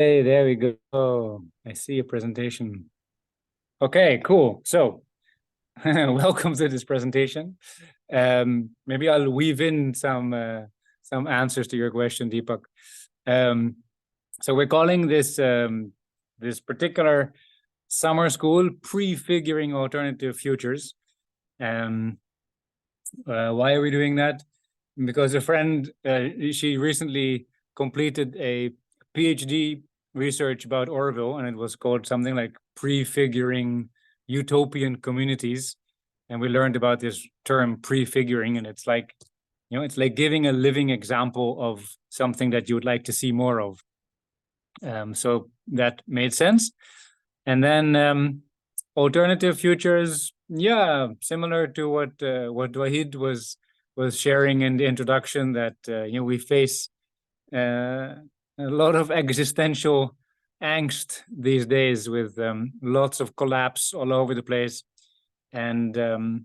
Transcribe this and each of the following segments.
Hey, there we go. I see a presentation. Okay, cool. So, welcome to this presentation. Maybe I'll weave in some answers to your question, Deepak. So we're calling this particular summer school Prefiguring Alternative Futures. Why are we doing that? Because a friend, she recently completed a PhD research about Orville, and it was called something like Prefiguring Utopian Communities. And we learned about this term prefiguring, and it's like, it's like giving a living example of something that you would like to see more of. So that made sense. And then alternative futures, yeah, similar to what Wahid was sharing in the introduction, that we face a lot of existential angst these days with lots of collapse all over the place, and the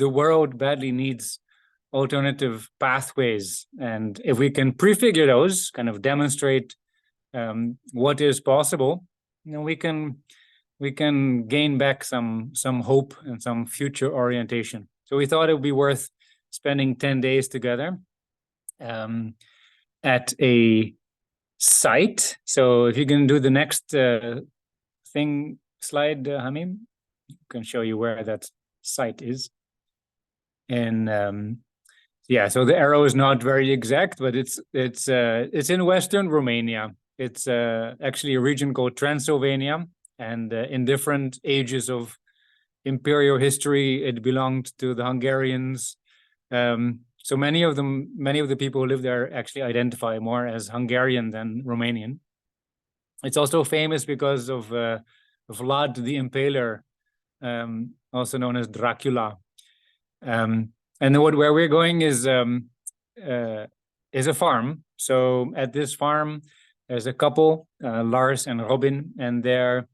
world badly needs alternative pathways, and if we can prefigure those, kind of demonstrate what is possible, we can gain back some hope and some future orientation. So we thought it would be worth spending 10 days together at a site. So if you can do the next slide, Hamim, I can show you where that site is. And yeah, so the arrow is not very exact, but it's in Western Romania. It's actually a region called Transylvania, and in different ages of imperial history, it belonged to the Hungarians. So many of the people who live there actually identify more as Hungarian than Romanian. It's also famous because of Vlad the Impaler, also known as Dracula. And where we're going is a farm. So at this farm, there's a couple, Lars and Robin, and they're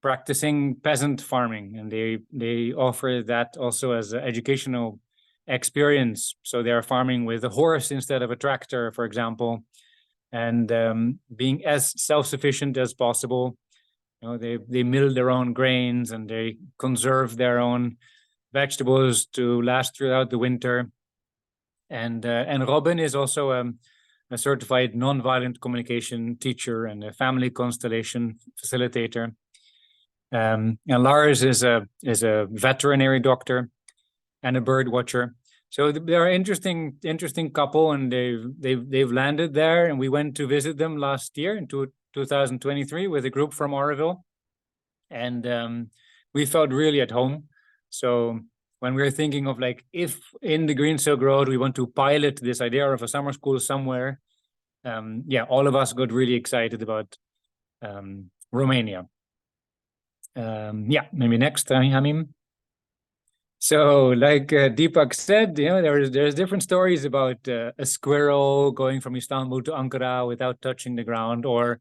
practicing peasant farming, and they offer that also as an educational experience. So they're farming with a horse instead of a tractor, for example, and being as self-sufficient as possible. They mill their own grains, and they conserve their own vegetables to last throughout the winter. And Robin is also a certified nonviolent communication teacher and a family constellation facilitator. And Lars is a veterinary doctor and a bird watcher. So they're an interesting couple, and they've landed there. And we went to visit them last year in 2023 with a group from Oroville, and we felt really at home. So when we were thinking of, like, if in the Green Silk Road we want to pilot this idea of a summer school somewhere, all of us got really excited about Romania. Maybe next time, Hamim. So, like Deepak said, there's different stories about a squirrel going from Istanbul to Ankara without touching the ground, or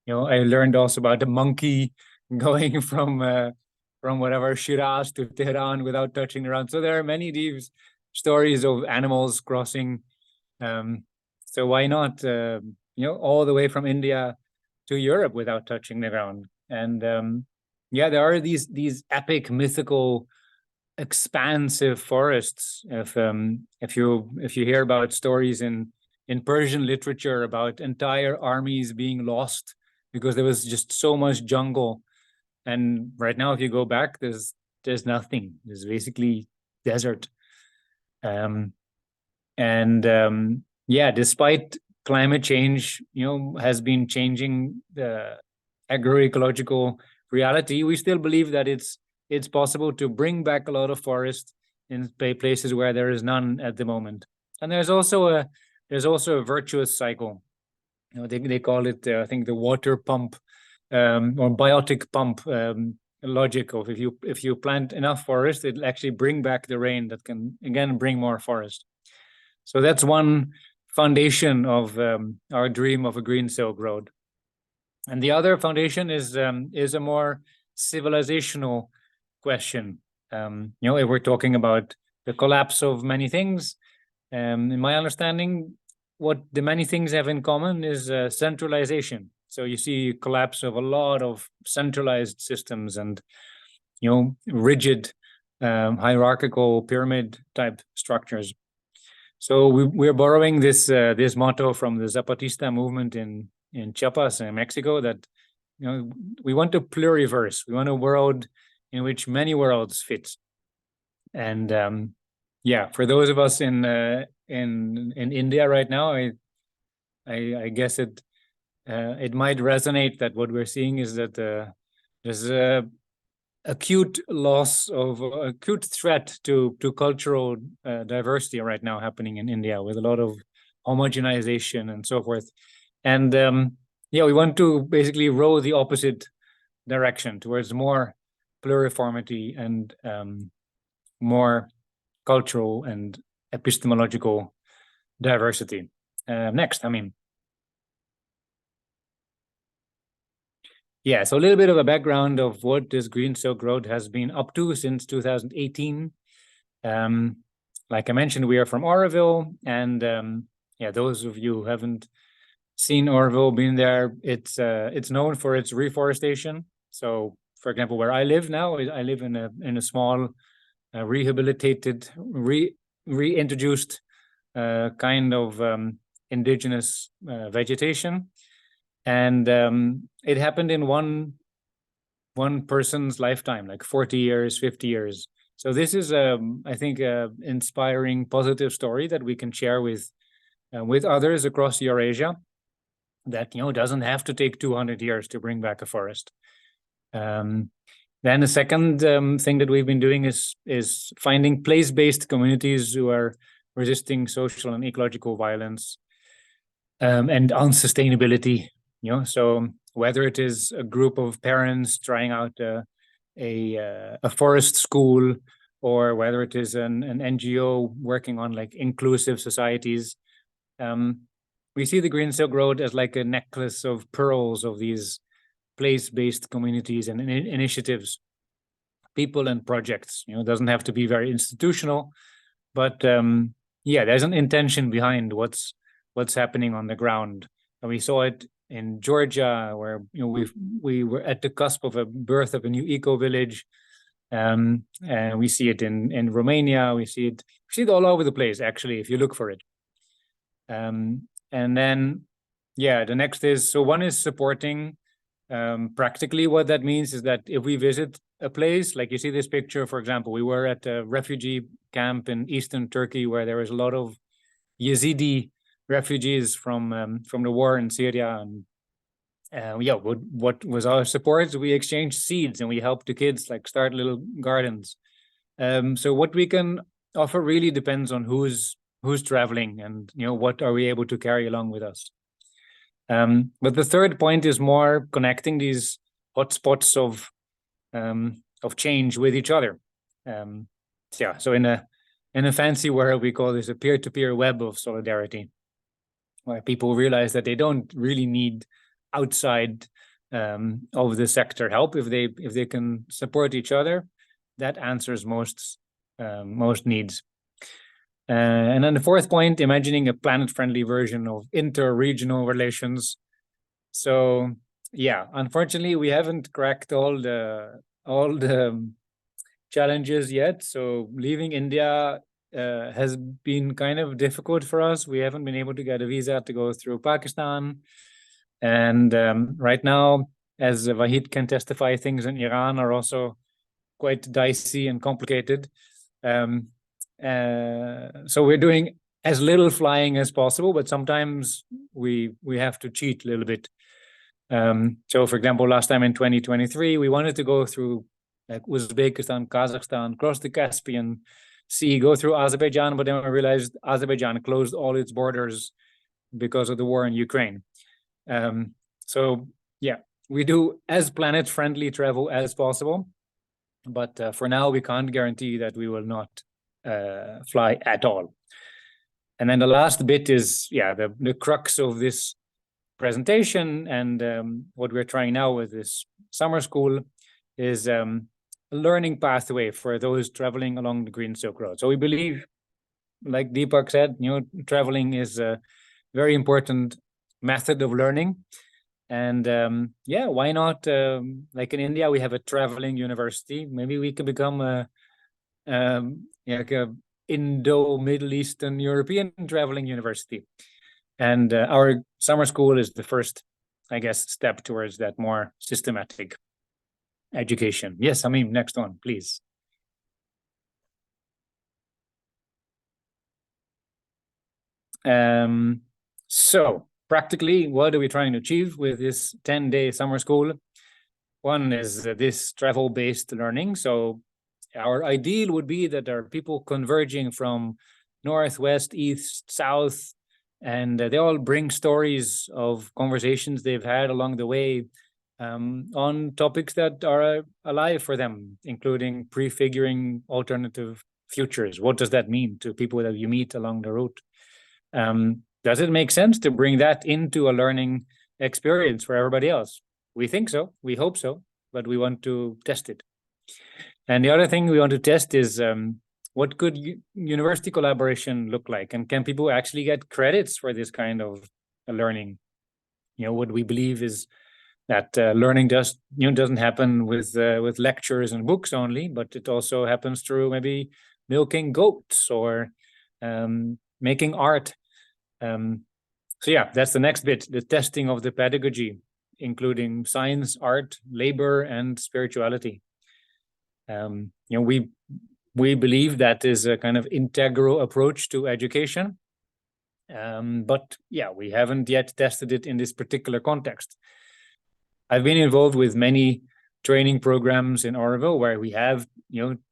I learned also about the monkey going from whatever Shiraz to Tehran without touching the ground. So there are many of these stories of animals crossing. So why not, all the way from India to Europe without touching the ground? And there are these epic mythical expansive forests. If you hear about stories in Persian literature about entire armies being lost because there was just so much jungle, and right now if you go back, there's nothing. There's basically desert. Despite climate change, has been changing the agroecological reality, we still believe that it's possible to bring back a lot of forest in places where there is none at the moment. And there's also a virtuous cycle. They call it, I think, the water pump or biotic pump logic of, if you plant enough forest, it'll actually bring back the rain that can again bring more forest. So that's one foundation of our dream of a Green Silk Road. And the other foundation is a more civilizational question. If we're talking about the collapse of many things, in my understanding, what the many things have in common is centralization. So you see collapse of a lot of centralized systems and, rigid hierarchical pyramid type structures. So we're borrowing this motto from the Zapatista movement in Chiapas in Mexico, that we want a pluriverse. We want a world in which many worlds fit. And for those of us in India right now, I guess it might resonate that what we're seeing is that there's a acute threat to cultural diversity right now happening in India, with a lot of homogenization and so forth. And we want to basically row the opposite direction towards more pluriformity and more cultural and epistemological diversity. Next, so a little bit of a background of what this Green Silk Road has been up to since 2018. Like I mentioned, we are from Oroville, and those of you who haven't seen Oroville, been there, it's known for its reforestation. So, for example, where I live now, I live in a small, rehabilitated, reintroduced kind of indigenous vegetation. And it happened in one person's lifetime, like 40 years, 50 years. So this is, I think, an inspiring, positive story that we can share with others across Eurasia, that, doesn't have to take 200 years to bring back a forest. Then the second thing that we've been doing is finding place-based communities who are resisting social and ecological violence and unsustainability. So whether it is a group of parents trying out a forest school, or whether it is an NGO working on like inclusive societies, we see the Green Silk Road as like a necklace of pearls of these place-based communities and initiatives, people and projects. It doesn't have to be very institutional, but there's an intention behind what's happening on the ground. And we saw it in Georgia, where we were at the cusp of a birth of a new eco village, and we see it in Romania. We see it all over the place, actually, if you look for it. And then, the next is, so one is supporting. Practically, what that means is that if we visit a place, like you see this picture, for example, we were at a refugee camp in eastern Turkey, where there was a lot of Yazidi refugees from the war in Syria, and what was our support? We exchanged seeds and we helped the kids like start little gardens. So what we can offer really depends on who's traveling, and what are we able to carry along with us. But the third point is more connecting these hotspots of change with each other. So in a fancy world, we call this a peer-to-peer web of solidarity, where people realize that they don't really need outside of the sector help. If they can support each other, that answers most needs. And then the fourth point, imagining a planet-friendly version of inter-regional relations. So unfortunately, we haven't cracked all the challenges yet. So leaving India has been kind of difficult for us. We haven't been able to get a visa to go through Pakistan. And right now, as Wahid can testify, things in Iran are also quite dicey and complicated. So we're doing as little flying as possible, but sometimes we have to cheat a little bit. So for example, last time in 2023, we wanted to go through like Uzbekistan, Kazakhstan, cross the Caspian Sea, go through Azerbaijan, but then we realized Azerbaijan closed all its borders because of the war in Ukraine. So we do as planet-friendly travel as possible, but for now we can't guarantee that we will not fly at all. And then the last bit is the crux of this presentation, and what we're trying now with this summer school is a learning pathway for those traveling along the Green Silk Road. So we believe, like Deepak said, traveling is very important method of learning. And yeah, why not? Like in India, we have a traveling university. Maybe we can become like a Indo-Middle Eastern European traveling university. And our summer school is the first, I guess, step towards that more systematic education. Yes, I mean, next one, please. So practically, what are we trying to achieve with this 10-day summer school? One is this travel-based learning. So our ideal would be that there are people converging from north, west, east, south, and they all bring stories of conversations they've had along the way on topics that are alive for them, including prefiguring alternative futures. What does that mean to people that you meet along the route? Does it make sense to bring that into a learning experience for everybody else? We think so, we hope so, but we want to test it. And the other thing we want to test is what could university collaboration look like? And can people actually get credits for this kind of learning? What we believe is that learning doesn't happen with lectures and books only, but it also happens through maybe milking goats or making art. So yeah, that's the next bit, the testing of the pedagogy, including science, art, labor, and spirituality. We believe that is a kind of integral approach to education. But yeah, we haven't yet tested it in this particular context. I've been involved with many training programs in Oroville where we have,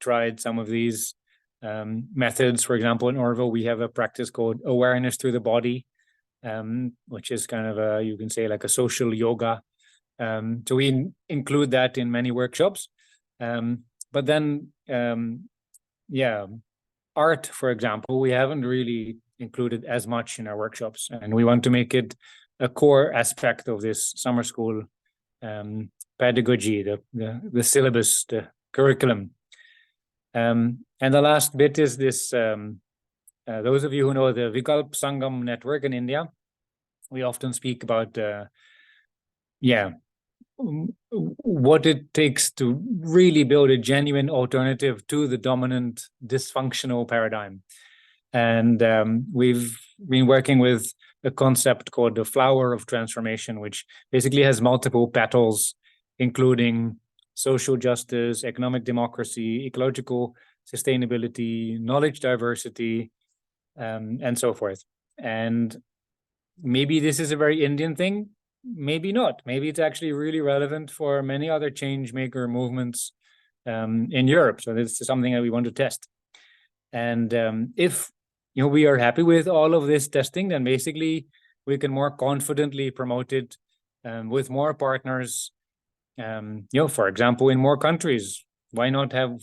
tried some of these methods. For example, in Oroville, we have a practice called awareness through the body, which is kind of you can say like a social yoga. So we include that in many workshops. But then, yeah, art, for example, we haven't really included as much in our workshops, and we want to make it a core aspect of this summer school pedagogy, the syllabus, the curriculum. And the last bit is this, those of you who know the Vikalp Sangam network in India, we often speak about, what it takes to really build a genuine alternative to the dominant dysfunctional paradigm. And we've been working with a concept called the flower of transformation, which basically has multiple petals, including social justice, economic democracy, ecological sustainability, knowledge diversity, and so forth. And maybe this is a very Indian thing, maybe not. Maybe it's actually really relevant for many other change maker movements in Europe. So this is something that we want to test. And if we are happy with all of this testing, then basically we can more confidently promote it with more partners. For example, in more countries. Why not have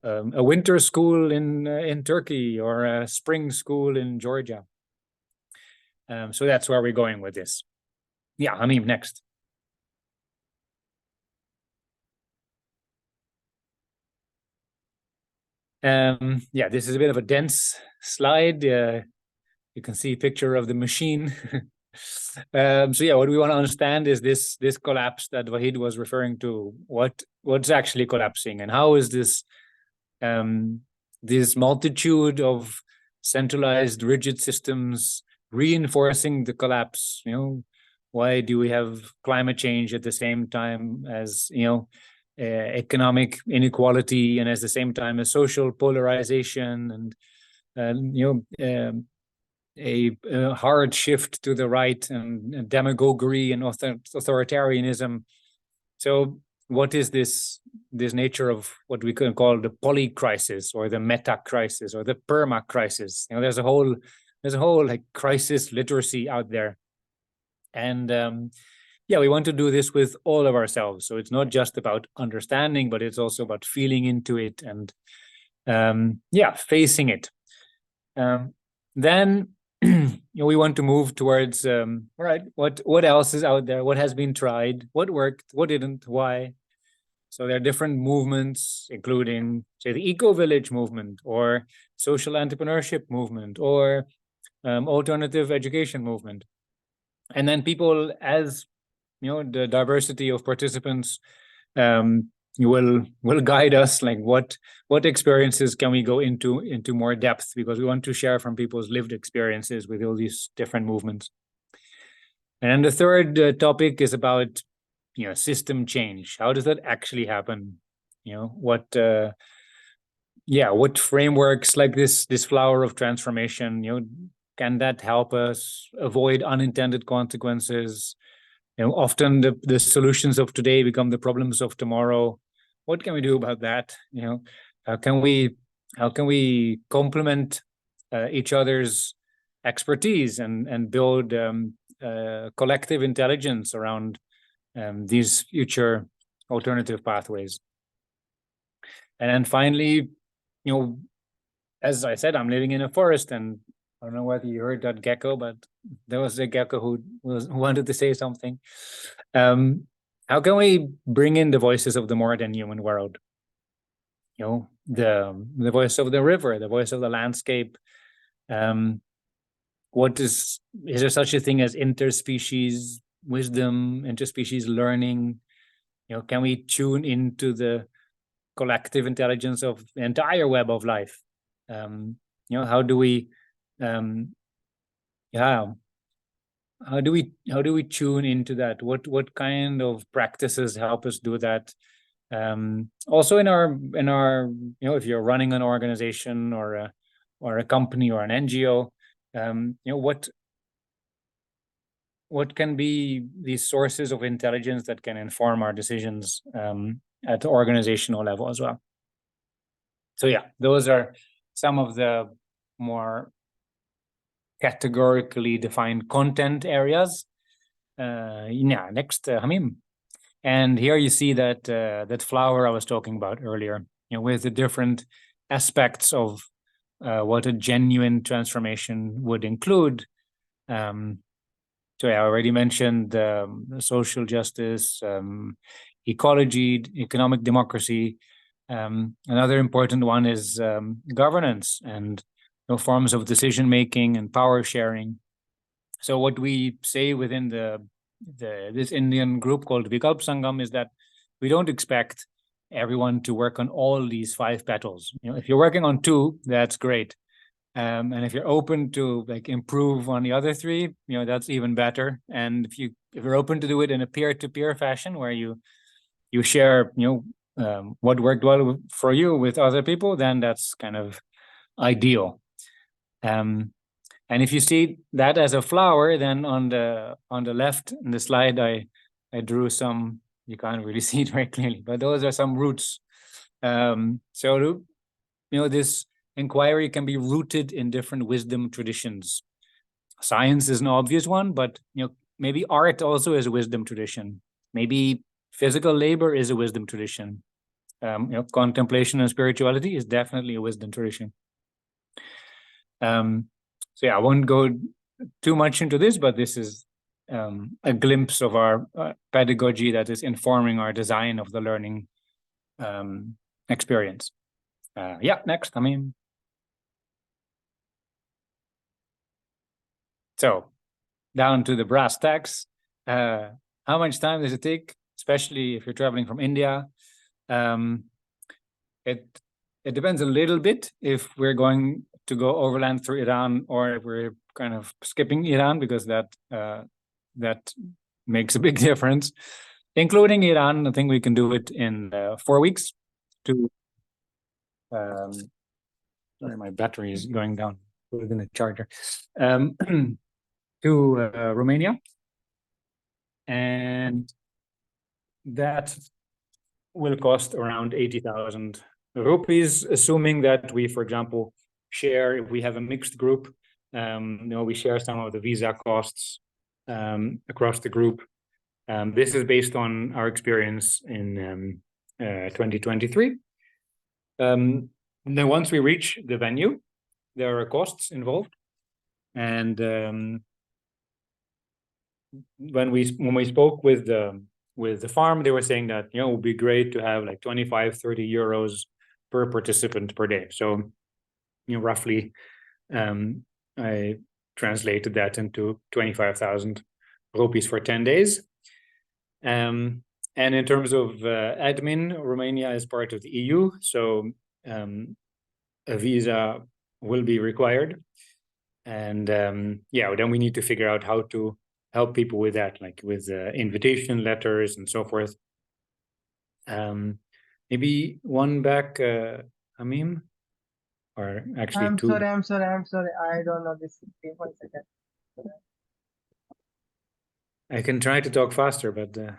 a winter school in Turkey or a spring school in Georgia? So that's where we're going with this. Yeah, I mean, next. Yeah, this is a bit of a dense slide. You can see a picture of the machine. So yeah, what we want to understand is this collapse that Wahid was referring to. What's actually collapsing, and how is this this multitude of centralized rigid systems reinforcing the collapse? Why do we have climate change at the same time as economic inequality, and at the same time as social polarization, and a hard shift to the right, and demagoguery and authoritarianism? So what is this nature of what we can call the poly crisis, or the meta crisis, or the perma crisis? There's a whole like crisis literacy out there. And yeah, we want to do this with all of ourselves. So it's not just about understanding, but it's also about feeling into it and facing it. Then we want to move towards all right, what else is out there? What has been tried? What worked? What didn't? Why? So there are different movements, including, say, the eco-village movement, or social entrepreneurship movement, or alternative education movement. And then people, as the diversity of participants will guide us, like what experiences can we go into more depth, because we want to share from people's lived experiences with all these different movements. And then the third topic is about system change. How does that actually happen? What frameworks like this flower of transformation, can that help us avoid unintended consequences? Often the solutions of today become the problems of tomorrow. What can we do about that? How can we complement each other's expertise and build collective intelligence around these future alternative pathways? And then finally, as I said, I'm living in a forest, and I don't know whether you heard that gecko, but there was a gecko who wanted to say something. How can we bring in the voices of the more than human world? The voice of the river, the voice of the landscape. What is there such a thing as interspecies wisdom, interspecies learning? Can we tune into the collective intelligence of the entire web of life? How do we tune into that? What kind of practices help us do that? Also in our if you're running an organization or a company or an NGO, what can be these sources of intelligence that can inform our decisions at the organizational level as well? So those are some of the more categorically defined content areas. Next, Hamim. And here you see that flower I was talking about earlier, with the different aspects of what a genuine transformation would include. So I already mentioned social justice, ecology, economic democracy. Another important one is governance and forms of decision making and power sharing. So what we say within this Indian group called Vikalp Sangam is that we don't expect everyone to work on all these 5 petals. If you're working on 2, that's great. And if you're open to improve on the other 3, that's even better. And if you're open to do it in a peer-to-peer fashion where you share, what worked well for you with other people, then that's kind of ideal. And if you see that as a flower, then on the left in the slide, I drew some. You can't really see it very clearly, but those are some roots. So this inquiry can be rooted in different wisdom traditions. Science is an obvious one, but maybe art also is a wisdom tradition. Maybe physical labor is a wisdom tradition. Contemplation and spirituality is definitely a wisdom tradition. So I won't go too much into this, but this is a glimpse of our pedagogy that is informing our design of the learning experience. Next, So down to the brass tacks. How much time does it take, especially if you're traveling from India? It depends a little bit if we're going to go overland through Iran or if we're kind of skipping Iran, because that makes a big difference. Including Iran, I think we can do it in 4 weeks. Sorry, my battery is going down. Put it in the charger. To Romania, and that will cost around 80,000 rupees, assuming that we, for example, share, if we have a mixed group, we share some of the visa costs across the group. This is based on our experience in 2023. Then once we reach the venue, there are costs involved, and when we spoke with the farm, they were saying that it would be great to have like 25-30 euros per participant per day. So roughly, translated that into 25,000 rupees for 10 days. And in terms of admin, Romania is part of the EU, so a visa will be required. And yeah, then we need to figure out how to help people with that, like with invitation letters and so forth. Maybe one back, Hamim, or actually two. I'm sorry. I don't know this. 1 second. I can try to talk faster, but No.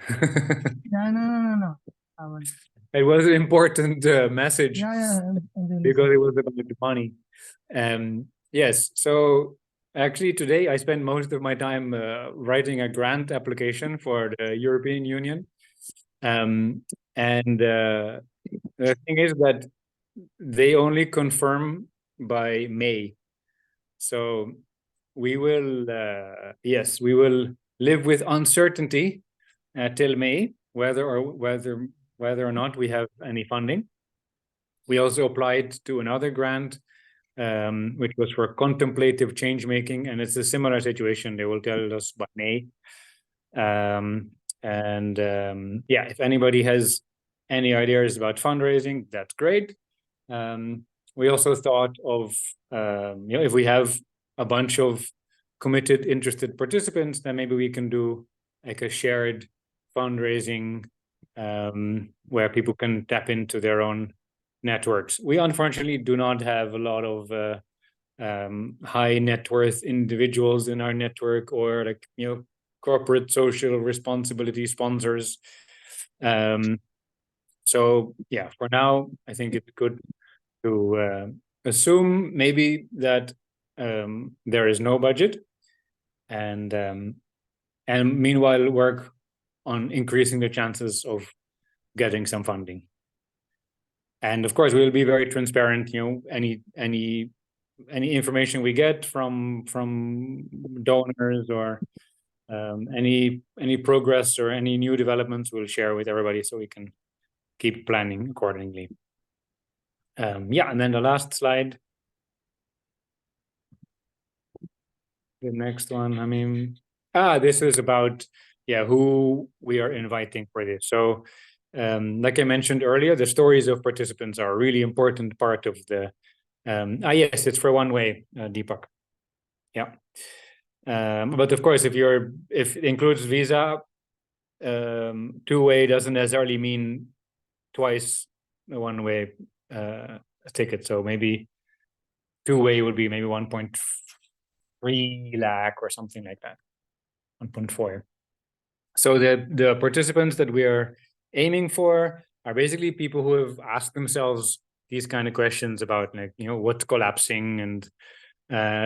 I won't. it was an important message I'm because it was about the money. Yes, so actually today I spent most of my time writing a grant application for the European Union. And the thing is that they only confirm by May. So we will, yes, we will live with uncertainty till May, whether or not we have any funding. We also applied to another grant, which was for contemplative change making, and it's a similar situation. They will tell us by May. Yeah, if anybody has any ideas about fundraising, that's great. We also thought of, if we have a bunch of committed, interested participants, then maybe we can do like a shared fundraising where people can tap into their own networks. We unfortunately do not have a lot of high net worth individuals in our network, or like, corporate social responsibility sponsors. So yeah, for now, I think it's good to assume maybe that there is no budget, and meanwhile work on increasing the chances of getting some funding. And of course, we'll be very transparent. Any information we get from donors, or any progress or any new developments, we'll share with everybody so we can keep planning accordingly. Yeah, and then the last slide. The next one, I mean, this is about, who we are inviting for this. So, like I mentioned earlier, the stories of participants are a really important part of the, yes, it's for one way, Deepak. Yeah. But of course, if it includes visa, two-way doesn't necessarily mean twice the one-way ticket. So maybe two-way would be maybe 1.3 lakh or something like that, 1.4. So the participants that we are aiming for are basically people who have asked themselves these kind of questions about, like, what's collapsing and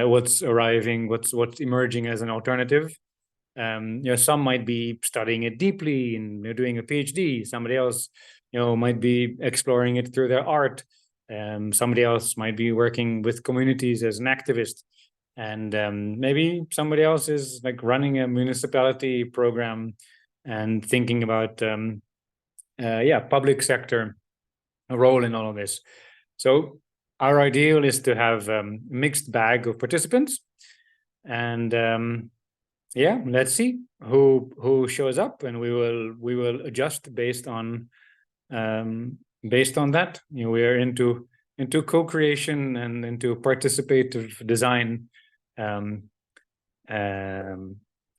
what's arriving, what's emerging as an alternative. Some might be studying it deeply and doing a PhD. Somebody else, might be exploring it through their art. Somebody else might be working with communities as an activist. And maybe somebody else is like running a municipality program and thinking about, public sector role in all of this. So our ideal is to have a mixed bag of participants, and let's see who shows up, and we will adjust based on that. We are into co-creation and into participative design. I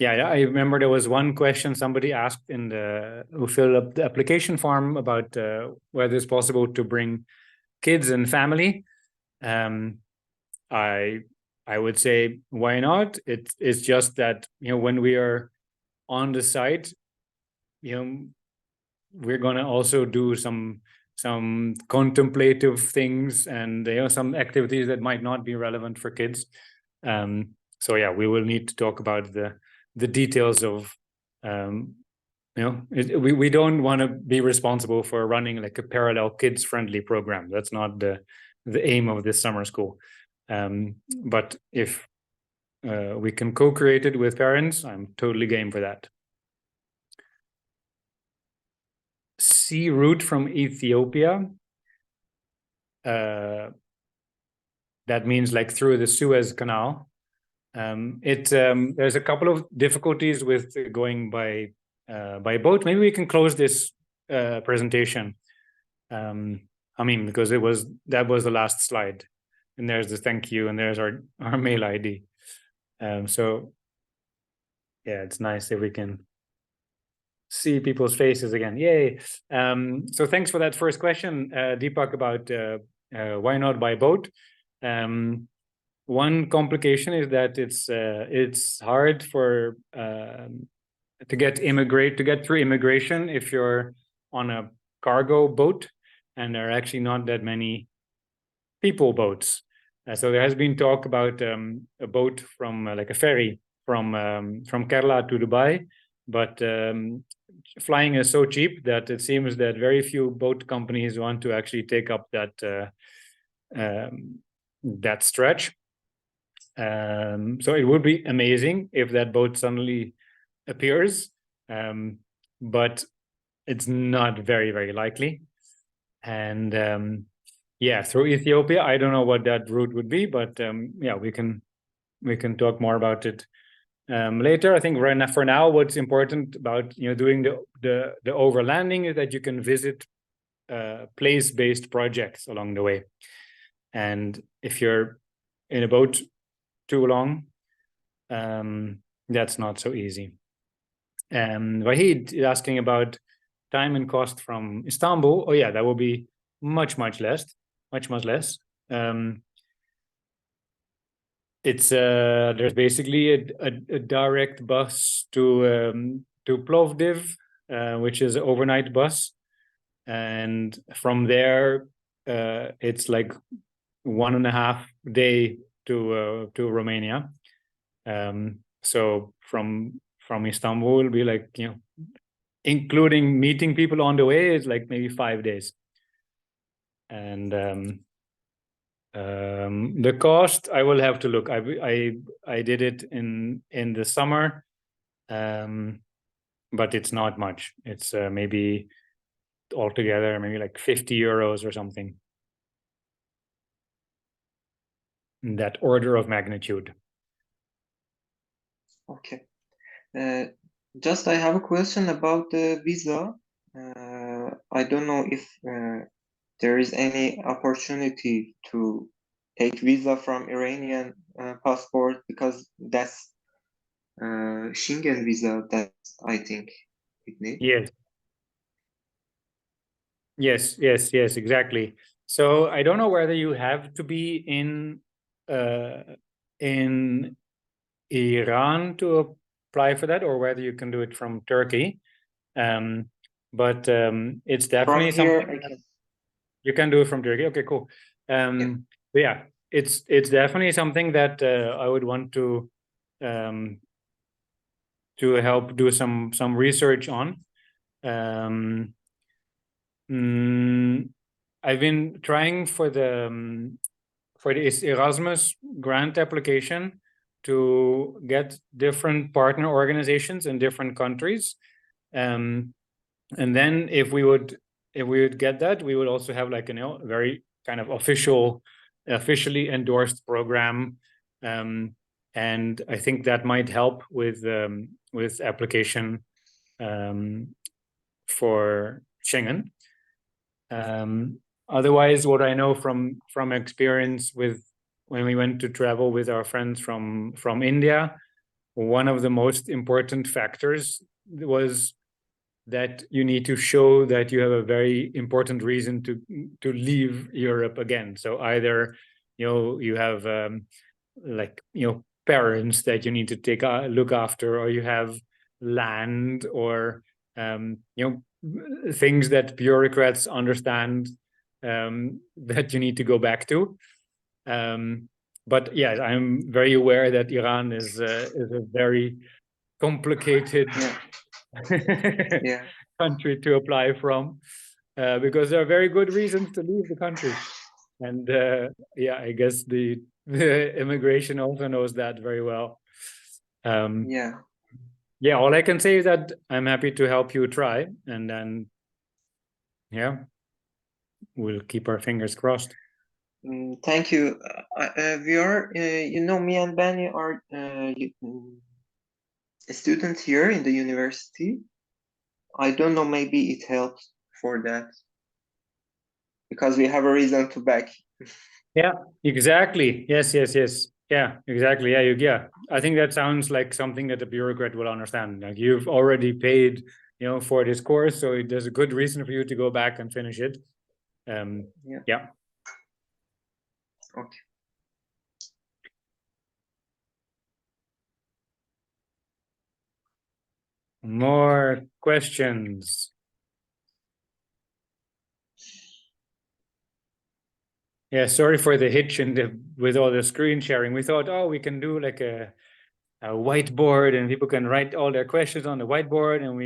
remember there was one question somebody asked who filled up the application form about whether it's possible to bring kids and family. I would say, why not? It's just that, when we are on the site, we're gonna also do some contemplative things and some activities that might not be relevant for kids. So yeah, we will need to talk about the details of, we don't want to be responsible for running like a parallel kids-friendly program. That's not the aim of this summer school. But if we can co-create it with parents, I'm totally game for that. Sea route from Ethiopia. That means like through the Suez Canal. There's a couple of difficulties with going by boat. Maybe we can close this presentation. I mean, because that was the last slide, and there's the thank you, and there's our mail ID. So yeah, it's nice if we can see people's faces again. Yay! So thanks for that first question, Deepak, about why not by boat. One complication is that it's hard for to get through immigration if you're on a cargo boat, and there are actually not that many people boats. So there has been talk about a boat from like a ferry from Kerala to Dubai, but flying is so cheap that it seems that very few boat companies want to actually take up that stretch. So it would be amazing if that boat suddenly appears, but it's not very, very likely. And yeah, through Ethiopia, I don't know what that route would be, but yeah, we can talk more about it later. I think right now, for now, what's important about doing the overlanding is that you can visit place-based projects along the way, and if you're in a boat too long, that's not so easy. Wahid is asking about time and cost from Istanbul. Oh yeah, that will be much less. It's there's basically a direct bus to Plovdiv, which is an overnight bus, and from there it's like 1.5 day to Romania. So from Istanbul will be like, including meeting people on the way, is like maybe 5 days. And the cost, I will have to look. I did it in the summer, but it's not much. It's maybe altogether maybe like 50 euros or something, in that order of magnitude. Okay. Just I have a question about the visa. I don't know if there is any opportunity to take visa from Iranian passport, because that's Schengen visa that I think it needs. Yes, exactly. So I don't know whether you have to be in Iran to apply for that, or whether you can do it from Turkey. But it's definitely From here, something you can do it from Turkey. Okay, cool. Yeah, it's definitely something that I would want to help do some research on. I've been trying for the Erasmus grant application to get different partner organizations in different countries, and then if we would get that, we would also have like a very kind of officially endorsed program, and I think that might help with application for Schengen. Otherwise, what I know from experience with when we went to travel with our friends from India, one of the most important factors was that you need to show that you have a very important reason to leave Europe again. So either you have parents that you need to look after, or you have land, or things that bureaucrats understand that you need to go back to. But yeah, I'm very aware that Iran is a very complicated country to apply from, because there are very good reasons to leave the country. And yeah, I guess the immigration also knows that very well. Yeah, all I can say is that I'm happy to help you try, and then yeah, we'll keep our fingers crossed. Thank you. We are, me and Benny are a student here in the university. I don't know, maybe it helps for that because we have a reason to back. Yeah, exactly. Yes. Yeah, exactly. Yeah. I think that sounds like something that a bureaucrat will understand. Like you've already paid, for this course, so there's a good reason for you to go back and finish it. Yeah. Okay. More questions. Yeah, sorry for the hitch with all the screen sharing. We thought, we can do like a whiteboard and people can write all their questions on the whiteboard and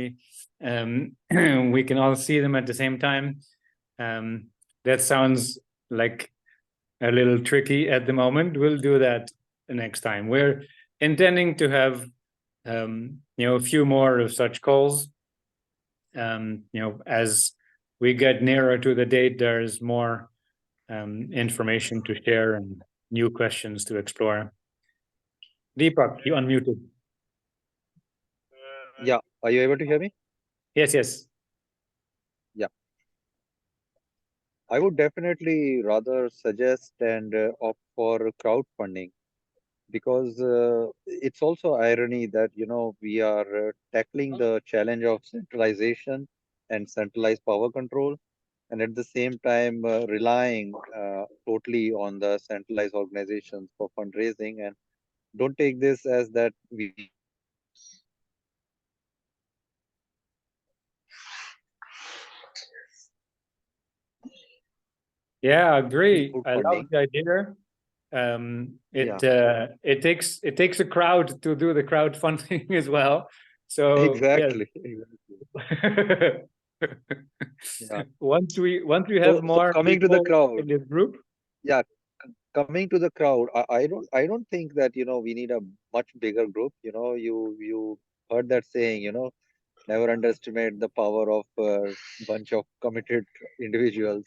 we can all see them at the same time. That sounds like a little tricky at the moment. We'll do that next time. We're intending to have a few more of such calls. As we get nearer to the date, there's more information to share and new questions to explore. Deepak, you unmuted. Yeah, are you able to hear me? Yes. Yeah. I would definitely rather suggest and opt for crowdfunding because it's also irony that, we are tackling the challenge of centralization and centralized power control, and at the same time relying totally on the centralized organizations for fundraising. And don't take this as that we Yeah, I agree. I love funding. the idea. It takes a crowd to do the crowdfunding as well. So Exactly. Yeah. once we have So more coming to the people crowd, in this group, yeah, coming to the crowd, I don't think that we need a much bigger group. You heard that saying, never underestimate the power of a bunch of committed individuals.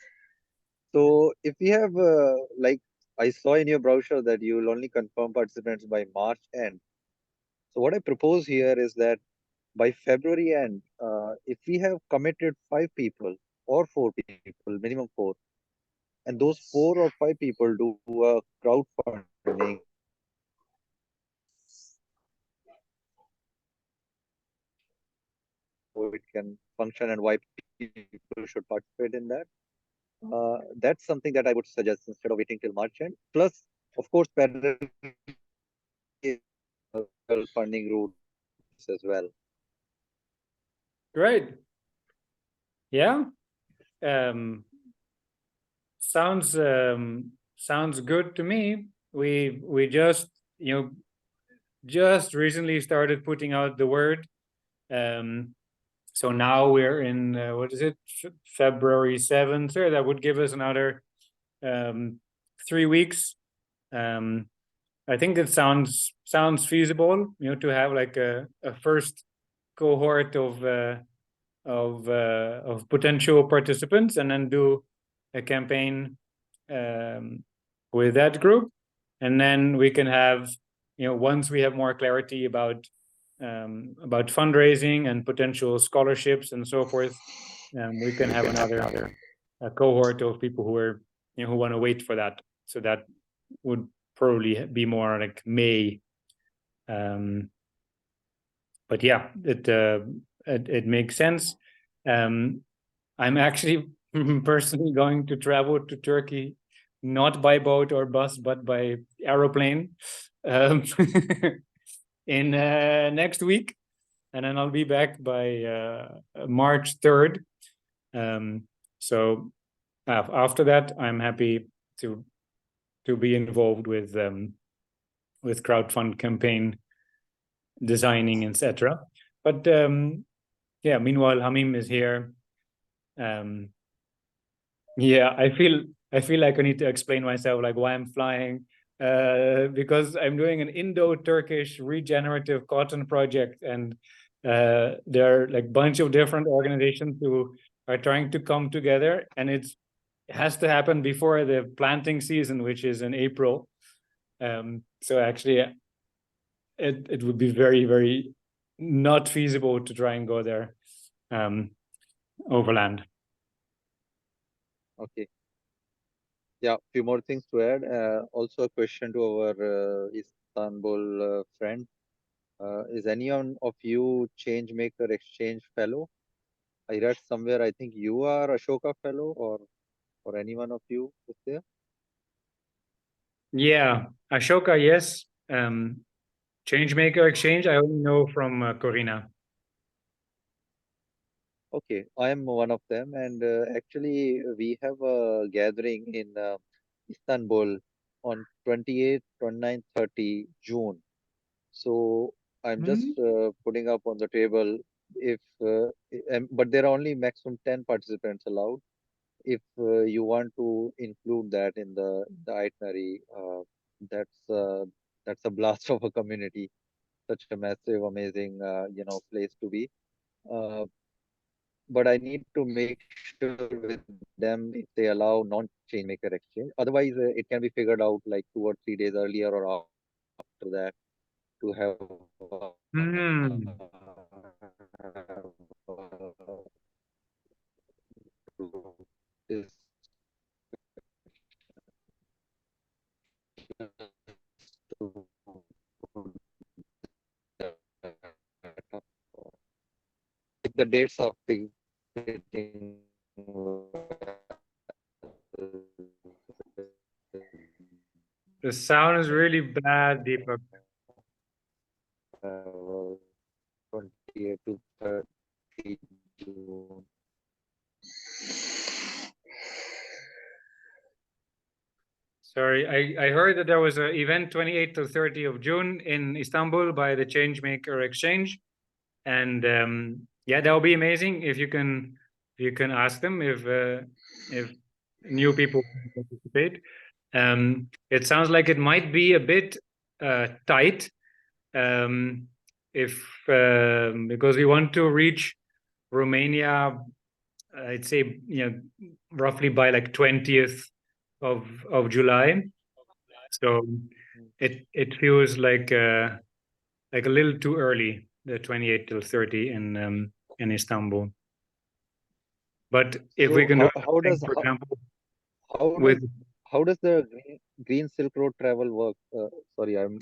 So if we have like I saw in your brochure that you will only confirm participants by March end. So what I propose here is that by February end, if we have committed 5 people or 4 people, minimum 4, and those 4 or 5 people do a crowdfunding, so it can function and why people should participate in that. That's something that I would suggest instead of waiting till March end. Plus, of course, parallel funding routes as well. great. Yeah. Sounds good to me. We just recently started putting out the word. So now we're in what is it, February 7th? So that would give us another 3 weeks. I think it sounds feasible, to have like a first cohort of potential participants and then do a campaign with that group, and then we can have, once we have more clarity about fundraising and potential scholarships and so forth, we can have another cohort of people who are who want to wait for that. So that would probably be more like May. But yeah, it makes sense. I'm actually personally going to travel to Turkey, not by boat or bus, but by aeroplane, in next week, and then I'll be back by March 3rd. So after that, I'm happy to be involved with crowdfund campaign designing, etc. But yeah, meanwhile, Hamim is here. Yeah, I feel like I need to explain myself, like why I'm flying, because I'm doing an Indo-Turkish regenerative cotton project, and there are like bunch of different organizations who are trying to come together, and it's has to happen before the planting season, which is in April. So actually, it would be very, very not feasible to try and go there overland. Okay. Yeah, few more things to add. Also a question to our Istanbul friend. Is anyone of you Changemaker Exchange Fellow? I read somewhere, I think you are Ashoka Fellow, or any one of you is there? Yeah, Ashoka, yes. Changemaker Exchange, I only know from Corina. Okay, I am one of them, and actually we have a gathering in Istanbul on 28th, 29th, 30 June. So I'm just putting up on the table if, but there are only maximum 10 participants allowed. If you want to include that in the itinerary, that's uh, that's a blast of a community, such a massive, amazing, place to be. Uh, but I need to make sure with them if they allow non-change maker exchange. Otherwise, it can be figured out like 2 or 3 days earlier or after that to have Hmm. this if the dates are fitting The sound is really bad, Deepak. 28 to 30 June. Sorry, I heard that there was an event 28th to 30th of June in Istanbul by the Changemaker Exchange. And yeah, that'll be amazing if you can ask them if new people can participate. It sounds like it might be a bit tight if because we want to reach Romania, I'd say, roughly by like 20th of July. So it feels like a little too early, the 28 till 30 in Istanbul. But if we So can do how does for example, how with does how does the Green Silk Road travel work? Sorry, I'm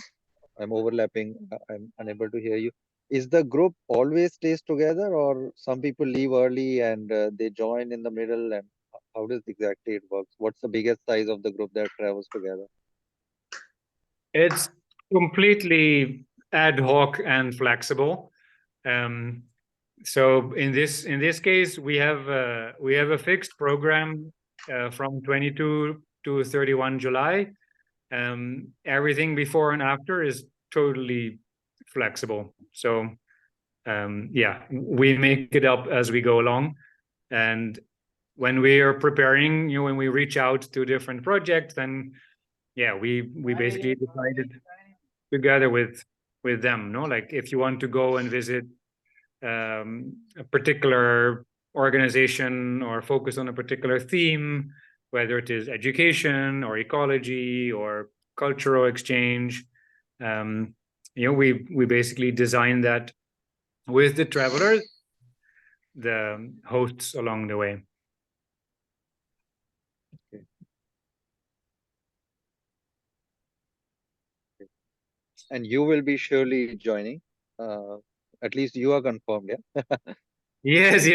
overlapping. I'm unable to hear you. Is the group always stays together, or some people leave early and they join in the middle? And how does exactly it works? What's the biggest size of the group that travels together? it's completely ad hoc and flexible. So in this case, we have a fixed program from 22 to 31 July. Everything before and after is totally flexible. So yeah, we make it up as we go along. And when we are preparing, when we reach out to different projects, then yeah, we basically decided together with them, no? Like if you want to go and visit a particular organization or focus on a particular theme, whether it is education or ecology or cultural exchange, we basically design that with the travelers, the hosts along the way. Okay. And you will be surely joining. At least you are confirmed, yeah? Yes.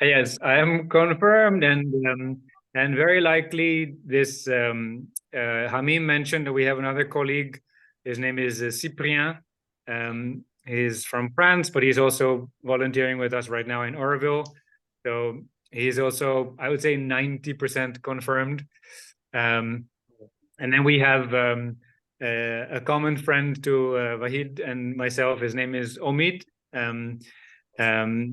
Yes, I am confirmed, and very likely this Hamim mentioned that we have another colleague. His name is Cyprien. He's from France, but he's also volunteering with us right now in Oroville. So he's also, I would say, 90% confirmed. And then we have a common friend to Wahid and myself. His name is Omid.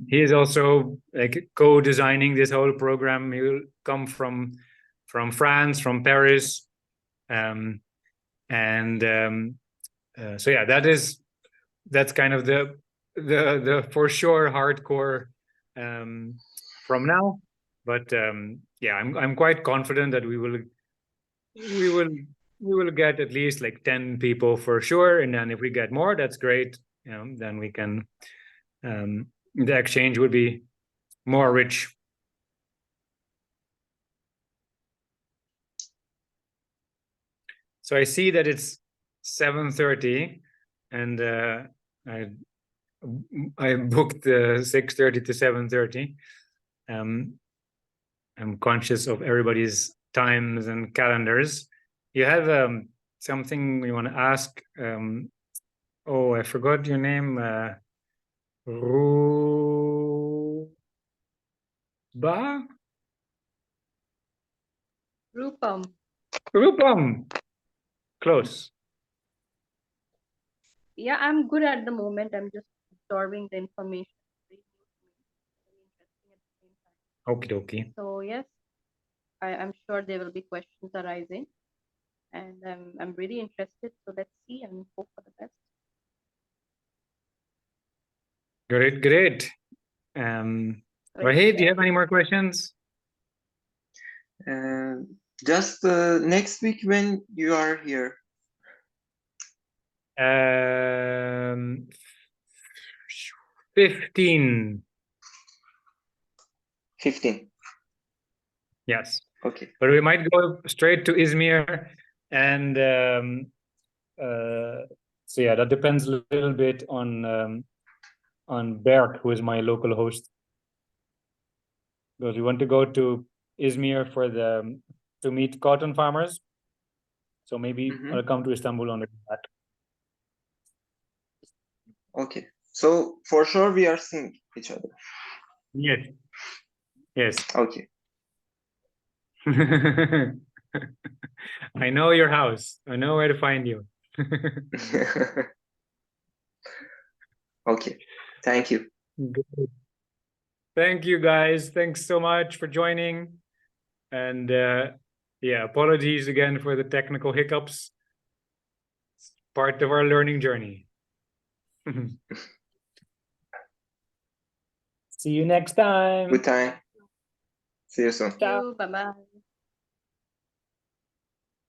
He is also like co-designing this whole program. He will come from France, from Paris, so yeah, that's kind of the for sure hardcore from now. But yeah, I'm quite confident that we will get at least like 10 people for sure, and then if we get more, that's great. Then we can the exchange would be more rich. So I see that it's 7:30, and I booked 6:30 to 7:30. I'm conscious of everybody's times and calendars. You have something you want to ask? Oh, I forgot your name. Ruba? Rupam. Rupam. Close. Yeah, I'm good at the moment. I'm just absorbing the information. Okie dokie. So yes, I'm sure there will be questions arising, and I'm really interested. So let's see and hope for the best. Great, great. So Wahid, do you have any more questions? Just next week when you are here. 15. 15. Yes. Okay. But we might go straight to Izmir, and so yeah, that depends a little bit on Berk, who is my local host, because we want to go to Izmir to meet cotton farmers. So maybe I'll come to Istanbul on that. Okay. So for sure we are seeing each other. Yes. Yes. Okay. I know your house. I know where to find you. Okay. Thank you. Good. Thank you, guys. Thanks so much for joining. And yeah, apologies again for the technical hiccups. It's part of our learning journey. See you next time. Good time. See you soon. Thank you. Bye bye.